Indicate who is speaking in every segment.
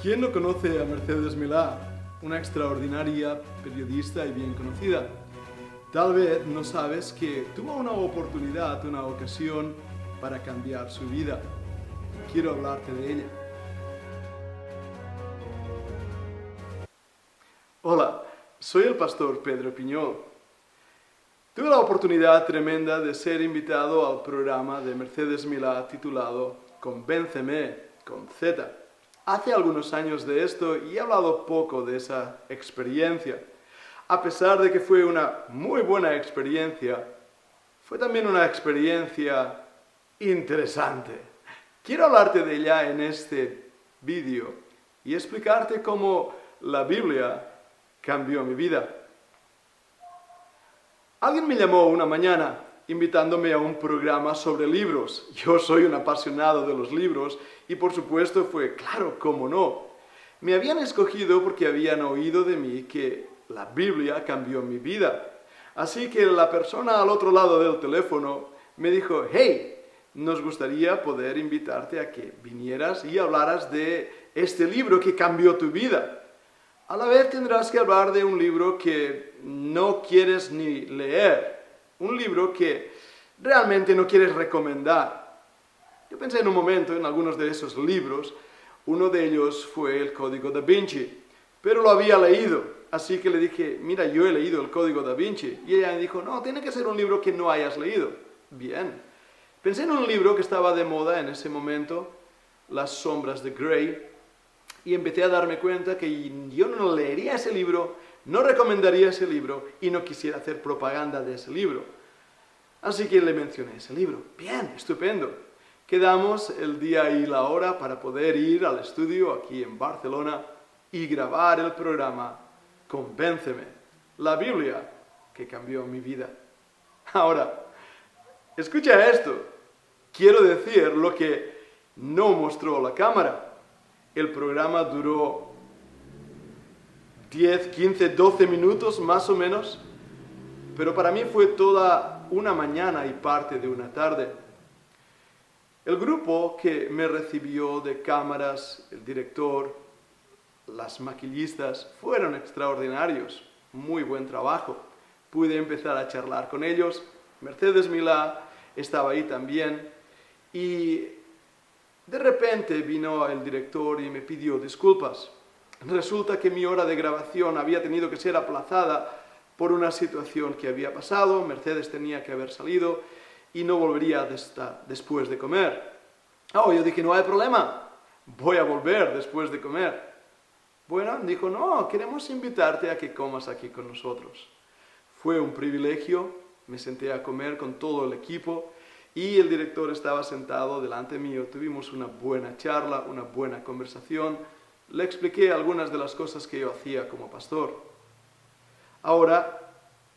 Speaker 1: ¿Quién no conoce a Mercedes Milá, una extraordinaria periodista y bien conocida? Tal vez no sabes que tuvo una oportunidad, una ocasión para cambiar su vida. Quiero hablarte de ella. Hola, soy el pastor Pedro Piñol. Tuve la oportunidad tremenda de ser invitado al programa de Mercedes Milá titulado Convénceme con Z. Hace algunos años de esto y he hablado poco de esa experiencia. A pesar de que fue una muy buena experiencia, fue también una experiencia interesante. Quiero hablarte de ella en este vídeo y explicarte cómo la Biblia cambió mi vida. Alguien me llamó una mañana invitándome a un programa sobre libros. Yo soy un apasionado de los libros y por supuesto fue claro, cómo no. Me habían escogido porque habían oído de mí que la Biblia cambió mi vida. Así que la persona al otro lado del teléfono me dijo, hey, nos gustaría poder invitarte a que vinieras y hablaras de este libro que cambió tu vida. A la vez tendrás que hablar de un libro que no quieres ni leer, un libro que realmente no quieres recomendar. Yo pensé en un momento en algunos de esos libros, uno de ellos fue el Código Da Vinci, pero lo había leído, así que le dije, mira, yo he leído el Código Da Vinci, y ella me dijo, no, tiene que ser un libro que no hayas leído. Bien. Pensé en un libro que estaba de moda en ese momento, Las sombras de Grey, y empecé a darme cuenta que yo no leería ese libro, no recomendaría ese libro y no quisiera hacer propaganda de ese libro. Así que le mencioné ese libro. Bien, estupendo. Quedamos el día y la hora para poder ir al estudio aquí en Barcelona y grabar el programa Convénceme, la Biblia que cambió mi vida. Ahora, escucha esto. Quiero decir lo que no mostró la cámara. El programa duró 10, 15, 12 minutos más o menos, pero para mí fue toda una mañana y parte de una tarde. El grupo que me recibió de cámaras, el director, las maquillistas, fueron extraordinarios. Muy buen trabajo. Pude empezar a charlar con ellos. Mercedes Milá estaba ahí también y de repente vino el director y me pidió disculpas. Resulta que mi hora de grabación había tenido que ser aplazada por una situación que había pasado. Mercedes tenía que haber salido y no volvería hasta después de comer. Yo dije, no hay problema, voy a volver después de comer. Bueno, dijo, no, queremos invitarte a que comas aquí con nosotros. Fue un privilegio, me senté a comer con todo el equipo y el director estaba sentado delante mío. Tuvimos una buena charla, una buena conversación. Le expliqué algunas de las cosas que yo hacía como pastor. Ahora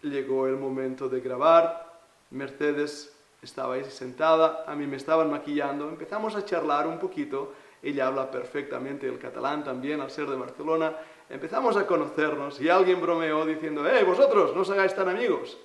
Speaker 1: llegó el momento de grabar. Mercedes estaba ahí sentada, a mí me estaban maquillando. Empezamos a charlar un poquito. Ella habla perfectamente el catalán también, al ser de Barcelona. Empezamos a conocernos y alguien bromeó diciendo, vosotros, no os hagáis tan amigos.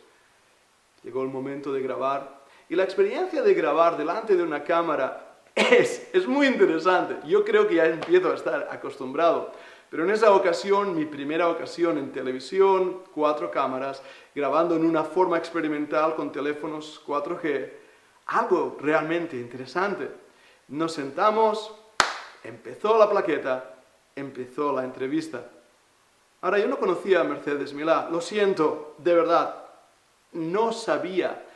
Speaker 1: Llegó el momento de grabar. Y la experiencia de grabar delante de una cámara es muy interesante. Yo creo que ya empiezo a estar acostumbrado. Pero en esa ocasión, mi primera ocasión en televisión, 4 cámaras, grabando en una forma experimental con teléfonos 4G, algo realmente interesante. Nos sentamos, empezó la plaqueta, empezó la entrevista. Ahora, yo no conocía a Mercedes Milá, lo siento, de verdad, no sabía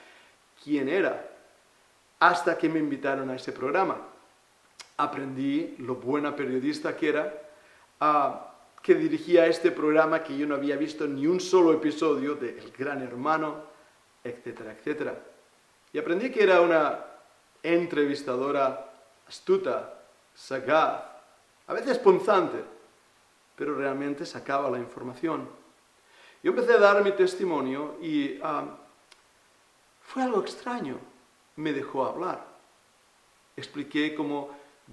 Speaker 1: quién era, hasta que me invitaron a ese programa. Aprendí lo buena periodista que era, que dirigía este programa que yo no había visto ni un solo episodio de El Gran Hermano, etcétera, etcétera. Y aprendí que era una entrevistadora astuta, sagaz, a veces punzante, pero realmente sacaba la información. Yo empecé a dar mi testimonio y fue algo extraño. Me dejó hablar. Expliqué cómo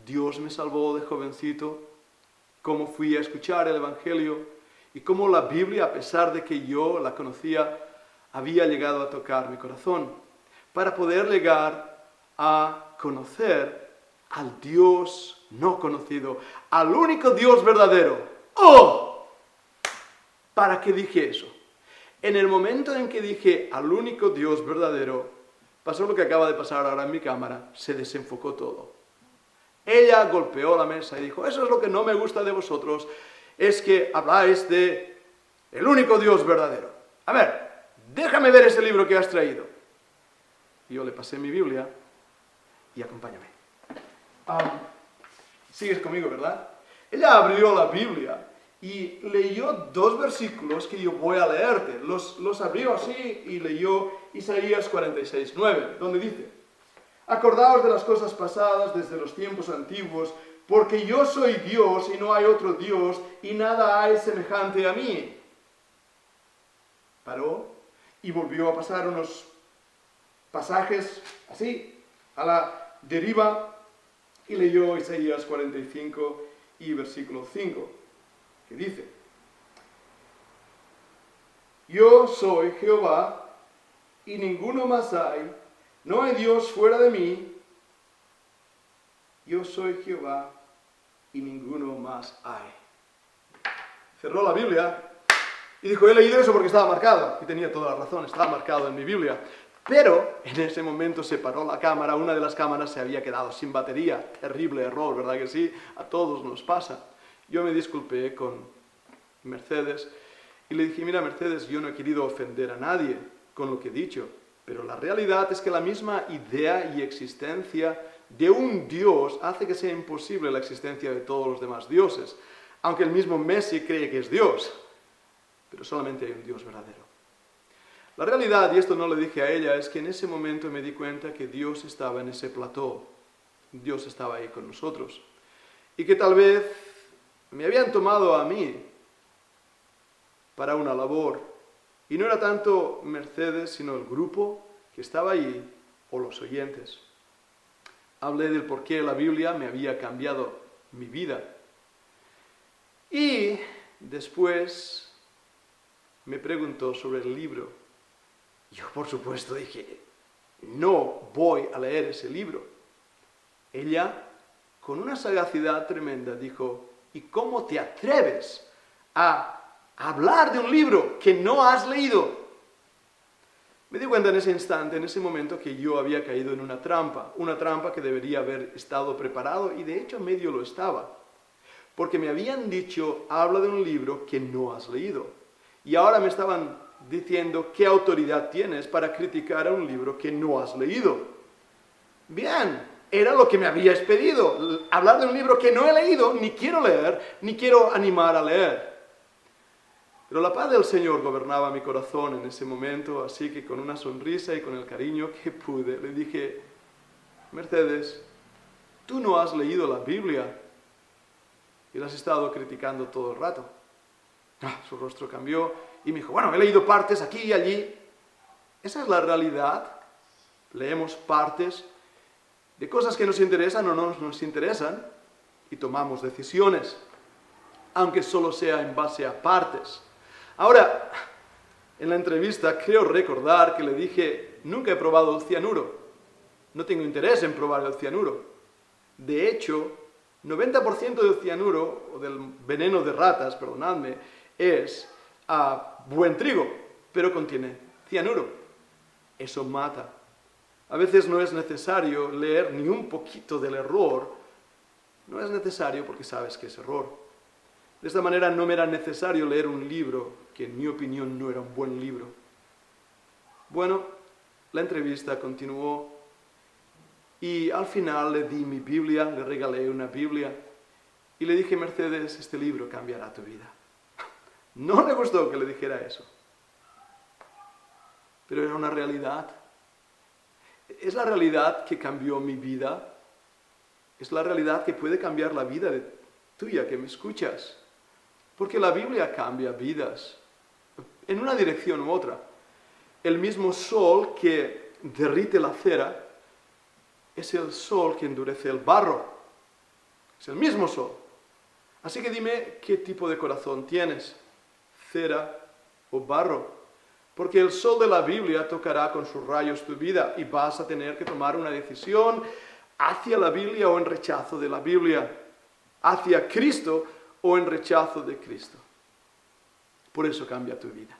Speaker 1: Dios me salvó de jovencito, cómo fui a escuchar el Evangelio y cómo la Biblia, a pesar de que yo la conocía, había llegado a tocar mi corazón, para poder llegar a conocer al Dios no conocido, al único Dios verdadero. ¡Oh! ¿Para qué dije eso? En el momento en que dije al único Dios verdadero, pasó lo que acaba de pasar ahora en mi cámara, se desenfocó todo. Ella golpeó la mesa y dijo, eso es lo que no me gusta de vosotros, es que habláis de el único Dios verdadero. A ver, déjame ver ese libro que has traído. Y yo le pasé mi Biblia y acompáñame. Sigues conmigo, ¿verdad? Ella abrió la Biblia y leyó 2 versículos que yo voy a leerte. Los abrió así y leyó Isaías 46:9, donde dice, acordaos de las cosas pasadas desde los tiempos antiguos, porque yo soy Dios y no hay otro Dios, y nada hay semejante a mí. Paró y volvió a pasar unos pasajes así, a la deriva, y leyó Isaías 45 y versículo 5, que dice, yo soy Jehová y ninguno más hay, no hay Dios fuera de mí, yo soy Jehová y ninguno más hay. Cerró la Biblia y dijo, he leído eso porque estaba marcado, y tenía toda la razón, estaba marcado en mi Biblia. Pero en ese momento se paró la cámara, una de las cámaras se había quedado sin batería. Terrible error, ¿verdad que sí? A todos nos pasa. Yo me disculpé con Mercedes y le dije, mira Mercedes, yo no he querido ofender a nadie con lo que he dicho, pero la realidad es que la misma idea y existencia de un Dios hace que sea imposible la existencia de todos los demás dioses, aunque el mismo Messi cree que es Dios, pero solamente hay un Dios verdadero. La realidad, y esto no lo dije a ella, es que en ese momento me di cuenta que Dios estaba en ese plató, Dios estaba ahí con nosotros, y que tal vez me habían tomado a mí para una labor, y no era tanto Mercedes, sino el grupo que estaba allí, o los oyentes. Hablé del por qué la Biblia me había cambiado mi vida, y después me preguntó sobre el libro. Yo, por supuesto, dije, no voy a leer ese libro. Ella, con una sagacidad tremenda, dijo, ¿y cómo te atreves a hablar de un libro que no has leído? Me di cuenta en ese instante, en ese momento, que yo había caído en una trampa que debería haber estado preparado, y de hecho medio lo estaba. Porque me habían dicho, habla de un libro que no has leído. Y ahora me estaban diciendo, ¿qué autoridad tienes para criticar a un libro que no has leído? Bien, era lo que me habías pedido, hablar de un libro que no he leído, ni quiero leer, ni quiero animar a leer. Pero la paz del Señor gobernaba mi corazón en ese momento, así que con una sonrisa y con el cariño que pude, le dije, Mercedes, tú no has leído la Biblia y la has estado criticando todo el rato. Su rostro cambió y me dijo, bueno, he leído partes aquí y allí. Esa es la realidad. Leemos partes de cosas que nos interesan o no nos interesan y tomamos decisiones, aunque solo sea en base a partes. Ahora, en la entrevista creo recordar que le dije, nunca he probado el cianuro. No tengo interés en probar el cianuro. De hecho, 90% del cianuro, o del veneno de ratas, perdonadme, es buen trigo, pero contiene cianuro. Eso mata. A veces no es necesario leer ni un poquito del error. No es necesario porque sabes que es error. De esta manera no me era necesario leer un libro que en mi opinión no era un buen libro. Bueno, la entrevista continuó y al final le di mi Biblia, le regalé una Biblia y le dije, Mercedes, este libro cambiará tu vida. No le gustó que le dijera eso, pero era una realidad. Es la realidad que cambió mi vida, es la realidad que puede cambiar la vida tuya que me escuchas, porque la Biblia cambia vidas, en una dirección u otra. El mismo sol que derrite la cera es el sol que endurece el barro, es el mismo sol. Así que dime qué tipo de corazón tienes, cera o barro, porque el sol de la Biblia tocará con sus rayos tu vida y vas a tener que tomar una decisión hacia la Biblia o en rechazo de la Biblia, hacia Cristo o en rechazo de Cristo. Por eso cambia tu vida.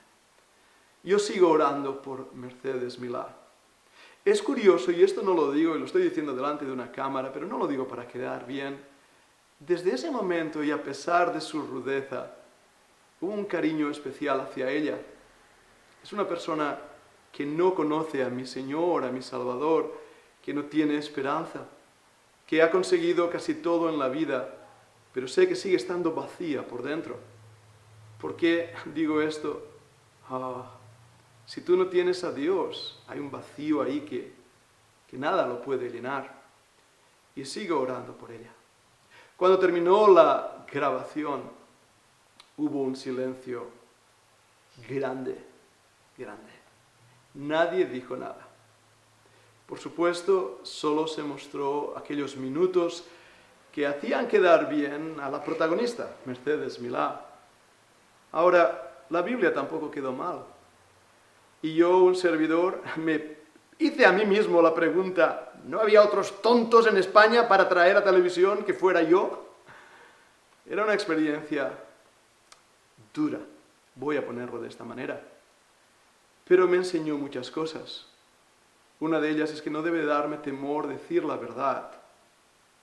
Speaker 1: Yo sigo orando por Mercedes Milá. Es curioso, y esto no lo digo, y lo estoy diciendo delante de una cámara, pero no lo digo para quedar bien. Desde ese momento, y a pesar de su rudeza, hubo un cariño especial hacia ella. Es una persona que no conoce a mi Señor, a mi Salvador, que no tiene esperanza, que ha conseguido casi todo en la vida, pero sé que sigue estando vacía por dentro. ¿Por qué digo esto? Si tú no tienes a Dios, hay un vacío ahí que nada lo puede llenar. Y sigo orando por ella. Cuando terminó la grabación, hubo un silencio grande, grande. Nadie dijo nada. Por supuesto, solo se mostró aquellos minutos que hacían quedar bien a la protagonista, Mercedes Milá. Ahora, la Biblia tampoco quedó mal. Y yo, un servidor, me hice a mí mismo la pregunta, ¿no había otros tontos en España para traer a televisión que fuera yo? Era una experiencia dura, voy a ponerlo de esta manera. Pero me enseñó muchas cosas. Una de ellas es que no debe darme temor decir la verdad,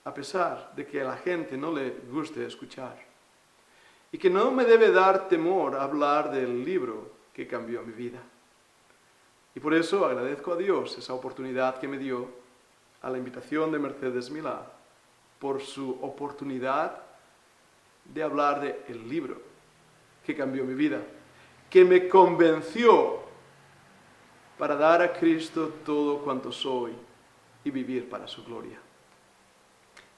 Speaker 1: a pesar de que a la gente no le guste escuchar. Y que no me debe dar temor hablar del libro que cambió mi vida. Y por eso agradezco a Dios esa oportunidad que me dio a la invitación de Mercedes Milá, por su oportunidad de hablar del libro que cambió mi vida, que me convenció para dar a Cristo todo cuanto soy y vivir para su gloria.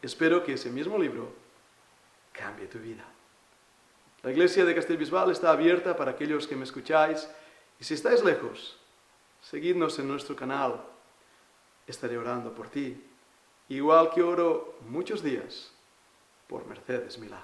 Speaker 1: Espero que ese mismo libro cambie tu vida. La iglesia de Castellbisbal está abierta para aquellos que me escucháis, y si estáis lejos, seguidnos en nuestro canal. Estaré orando por ti, igual que oro muchos días por Mercedes Milá.